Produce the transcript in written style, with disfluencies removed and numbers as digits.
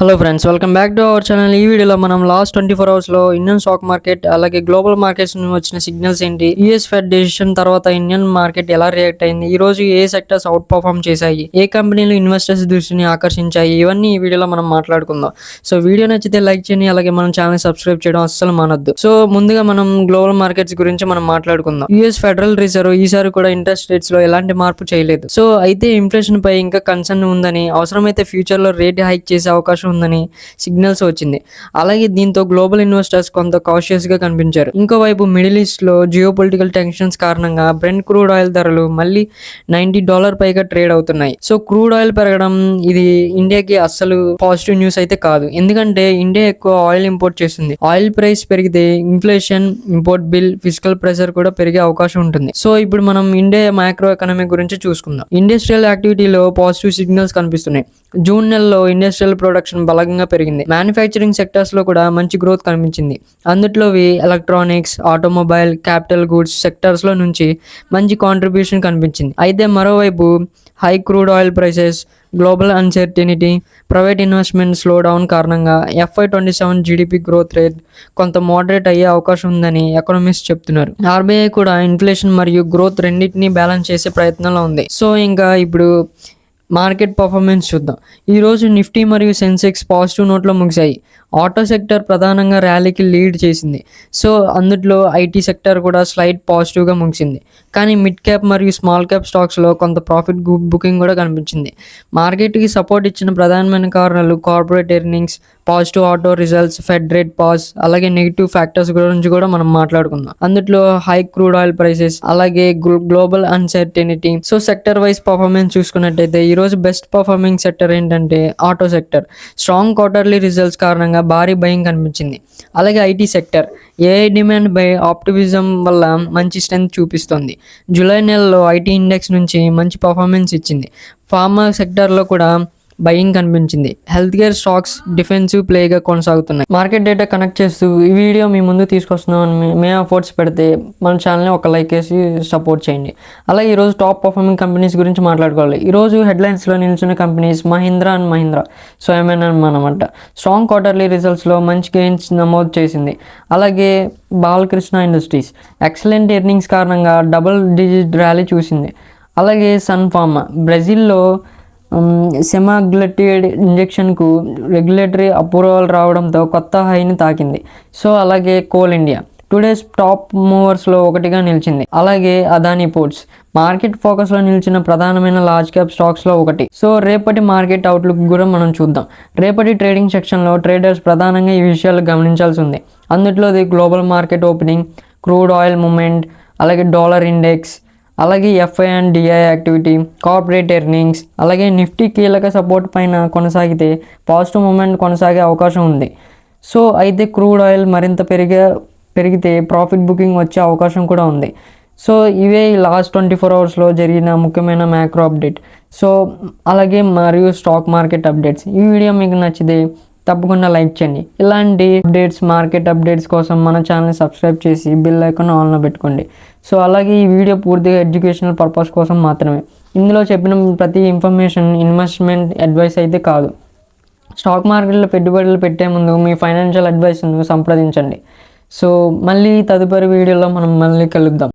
Hello friends, welcome back to our channel. ఈ వీడియోలో మనం లాస్ట్ 24 అవర్స్లో ఇండియన్ స్టాక్ మార్కెట్ అలాగే గ్లోబల్ మార్కెట్స్ నుంచి వచ్చిన సిగ్నల్స్ ఏంటి, యూఎస్ ఫెడ్ డెసిషన్ తర్వాత ఇండియన్ మార్కెట్ ఎలా రియాక్ట్ అయింది, ఈ రోజు ఏ సెక్టర్స్ అవుట్ పర్ఫార్మ్ చేశాయి, ఏ కంపెనీలు ఇన్వెస్టర్స్ దృష్టిని ఆకర్షించాయి, ఇవన్నీ ఈ వీడియోలో మనం మాట్లాడుకుందాం. సో వీడియో నచ్చితే లైక్ చేయండి, అలాగే మన ఛానల్ సబ్స్క్రైబ్ చేయడం అస్సలు మానొద్దు. సో ముందుగా మనం గ్లోబల్ మార్కెట్స్ గురించి మనం మాట్లాడుకుందాం. యూఎస్ ఫెడరల్ రిజర్వ్ ఈసారి కూడా ఇంట్రెస్ట్ రేట్స్ లో ఎలాంటి మార్పు చేయలేదు. సో అయితే ఇన్ఫ్లేషన్ పై ఇంకా కన్సర్న్ ఉందని, అవసరమైతే ఫ్యూచర్ లో రేట్ హైక్ చేసే అవకాశం ఉందని సిగ్నల్స్ వచ్చింది. అలాగే దీంతో గ్లోబల్ ఇన్వెస్టర్స్ కొంత కాషియస్ గా కనిపించారు. ఇంకోవైపు మిడిల్ ఈస్ట్ లో జియో పొలిటికల్ టెన్షన్స్ కారణంగా బ్రెంట్ క్రూడ్ ఆయిల్ ధరలు మళ్ళీ $90 పైగా ట్రేడ్ అవుతున్నాయి. సో క్రూడ్ ఆయిల్ పెరగడం ఇది ఇండియాకి అస్సలు పాజిటివ్ న్యూస్ అయితే కాదు. ఎందుకంటే ఇండియా ఎక్కువ ఆయిల్ ఇంపోర్ట్ చేస్తుంది. ఆయిల్ ప్రైస్ పెరిగితే inflation, import bill, physical pressure కూడా పెరిగే అవకాశం ఉంటుంది. సో ఇప్పుడు మనం ఇండియా మైక్రో ఎకనామీ గురించి చూసుకుందాం. ఇండస్ట్రియల్ యాక్టివిటీలో పాజిటివ్ సిగ్నల్స్ కనిపిస్తున్నాయి. జూన్ నెలలో ఇండస్ట్రియల్ ప్రొడక్షన్ బలంగా పెరిగింది. మ్యానుఫ్యాక్చరింగ్ సెక్టర్స్ లో కూడా మంచి గ్రోత్ కనిపించింది. అందులోవి electronics, automobile, capital goods sectors లో నుంచి మంచి కాంట్రిబ్యూషన్ కనిపించింది. అయితే మరోవైపు high crude oil prices, global uncertainty, private investment slow down కారణంగా FY27 జీడిపి గ్రోత్ రేట్ కొంత మోడరేట్ అయ్యే అవకాశం ఉందని ఎకనామిస్ట్ చెప్తున్నారు. ఆర్బీఐ కూడా ఇన్ఫ్లేషన్ మరియు గ్రోత్ రెండింటినీ బ్యాలెన్స్ చేసే ప్రయత్నంలో ఉంది. సో ఇంకా ఇప్పుడు మార్కెట్ పర్ఫార్మెన్స్ చూద్దాం. ఈరోజు నిఫ్టీ మరియు సెన్సెక్స్ పాజిటివ్ నోట్లో ముగిశాయి. ఆటో సెక్టర్ ప్రధానంగా ర్యాలీకి లీడ్ చేసింది. సో అందులో ఐటీ సెక్టర్ కూడా స్లైట్ పాజిటివ్గా ముగిసింది. కానీ మిడ్ క్యాప్ మరియు స్మాల్ క్యాప్ స్టాక్స్లో కొంత ప్రాఫిట్ బుకింగ్ కూడా కనిపించింది. మార్కెట్కి సపోర్ట్ ఇచ్చిన ప్రధానమైన కారణాలు corporate earnings, positive auto results, fed rate pause, అలాగే నెగిటివ్ ఫ్యాక్టర్స్ గురించి కూడా మనం మాట్లాడుకుందాం. అందులో హై క్రూడ్ ఆయిల్ ప్రైసెస్, అలాగే global uncertainty. So sector wise performance చూసుకున్నట్టయితే ఈరోజు బెస్ట్ పర్ఫార్మింగ్ సెక్టర్ ఏంటంటే auto sector. Strong quarterly results కారణంగా భారీ భయం కనిపించింది. అలాగే IT sector AI demand by optimism వల్ల మంచి స్ట్రెంత్ చూపిస్తోంది. జూలై నెలలో ఐటీ ఇండెక్స్ నుంచి మంచి పర్ఫార్మెన్స్ ఇచ్చింది. ఫార్మా సెక్టర్లో కూడా బయింగ్ కనిపించింది. హెల్త్ కేర్ స్టాక్స్ డిఫెన్సివ్ ప్లేగా కొనసాగుతున్నాయి. మార్కెట్ డేటా కనెక్ట్ చేస్తూ ఈ వీడియో మీ ముందు తీసుకొస్తున్నామని మే ఎఫర్ట్స్ పెడితే మన ఛానల్ని ఒక లైక్ వేసి సపోర్ట్ చేయండి. అలాగే ఈరోజు టాప్ పర్ఫార్మింగ్ కంపెనీస్ గురించి మాట్లాడుకోవాలి. ఈరోజు హెడ్లైన్స్లో నిలిచిన companies Mahindra and Mahindra, so M&M అనమాట. స్ట్రాంగ్ క్వార్టర్లీ రిజల్ట్స్లో మంచి గెయిన్స్ నమోదు చేసింది. అలాగే బాలకృష్ణ ఇండస్ట్రీస్ ఎక్సలెంట్ ఎర్నింగ్స్ కారణంగా డబుల్ డిజిట్ ర్యాలీ చూసింది. అలాగే సన్ ఫార్మా బ్రెజిల్లో సెమాగ్లటిడ్ ఇంజెక్షన్కు రెగ్యులేటరీ అప్రూవల్ రావడంతో కొత్త హైని తాకింది. సో అలాగే కోల్ ఇండియా టుడేస్ టాప్ మూవర్స్లో ఒకటిగా నిలిచింది. అలాగే అదానీ పోర్ట్స్ మార్కెట్ ఫోకస్లో నిలిచిన ప్రధానమైన లార్జ్ క్యాప్ స్టాక్స్లో ఒకటి. సో రేపటి మార్కెట్ అవుట్లుక్ కూడా మనం చూద్దాం. రేపటి ట్రేడింగ్ సెక్షన్లో ట్రేడర్స్ ప్రధానంగా ఈ విషయాలు గమనించాల్సి ఉంది. అందులోది global market opening, crude oil movement, అలాగే డాలర్ ఇండెక్స్, అలాగే FI and DI activity, corporate earnings, అలాగే నిఫ్టీ కీలక సపోర్ట్ పైన కొనసాగితే పాజిటివ్ మూమెంట్ కొనసాగే అవకాశం ఉంది. సో అయితే క్రూడ్ ఆయిల్ మరింత పెరిగితే ప్రాఫిట్ బుకింగ్ వచ్చే అవకాశం కూడా ఉంది. సో ఇవే లాస్ట్ 24 అవర్స్లో జరిగిన ముఖ్యమైన మ్యాక్రో అప్డేట్. సో అలాగే మరియు స్టాక్ మార్కెట్ అప్డేట్స్. ఈ వీడియో మీకు నచ్చితే తప్పకుండా లైక్ చేయండి. ఇలాంటి అప్డేట్స్, మార్కెట్ అప్డేట్స్ కోసం మన ఛానల్ని సబ్స్క్రైబ్ చేసి బెల్ ఐకాన్ ఆన్లో పెట్టుకోండి. సో అలాగే ఈ వీడియో పూర్తిగా ఎడ్యుకేషనల్ పర్పస్ కోసం మాత్రమే. ఇందులో చెప్పిన ప్రతి ఇన్ఫర్మేషన్ ఇన్వెస్ట్మెంట్ అడ్వైస్ అయితే కాదు. స్టాక్ మార్కెట్లో పెట్టుబడులు పెట్టే ముందు మీ ఫైనాన్షియల్ అడ్వైస్ను సంప్రదించండి. సో మళ్ళీ తదుపరి వీడియోలో మనం మళ్ళీ కలుద్దాం.